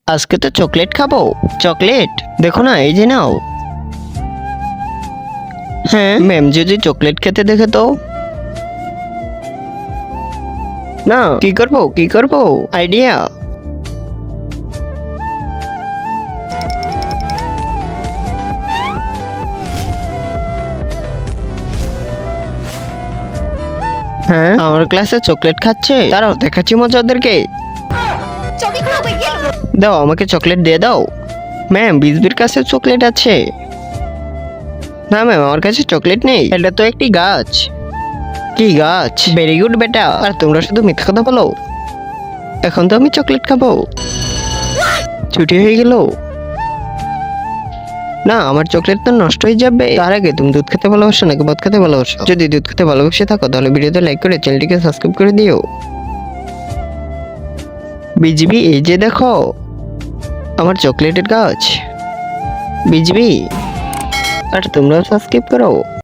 আজকে তো চকলেট খাবো। চকলেট দেখো না, এই যে নাও। হ্যাঁ ম্যাম, যদি চকলেট খেতে দেখে তো। না, কি করবো আইডিয়া। হ্যাঁ, আমার ক্লাসে চকলেট খাচ্ছে, দাঁড়াও দেখাচ্ছি মজা ওদেরকে। দাও আমাকে চকলেট দিয়ে দাও। ম্যাম, বিজবির কাছে চকলেট আছে। না ম্যাম, আমার কাছে চকলেট নেই, এটা তো একটি গাছ। কি গাছ? ভেরি গুড বেটা, আর তোমরা শুধু মিথ্যা কথা বলো। এখন তো আমি চকলেট খাবো। ছুটি হয়ে গেল। না, আমার চকলেট তো নষ্ট হয়ে যাবে। তার আগে তুমি দুধ খেতে ভালোবাসো নাকি ভাত খেতে ভালোবাসো? যদি দুধ খেতে ভালোবেসে থাকো তাহলে ভিডিওতে লাইক করে চ্যানেলটিকে সাবস্ক্রাইব করে দিও। বিজবি, এই যে দেখো আমার চকলেটের গাছ। বিজবি, আর তোমরাও সাবস্ক্রাইব করো।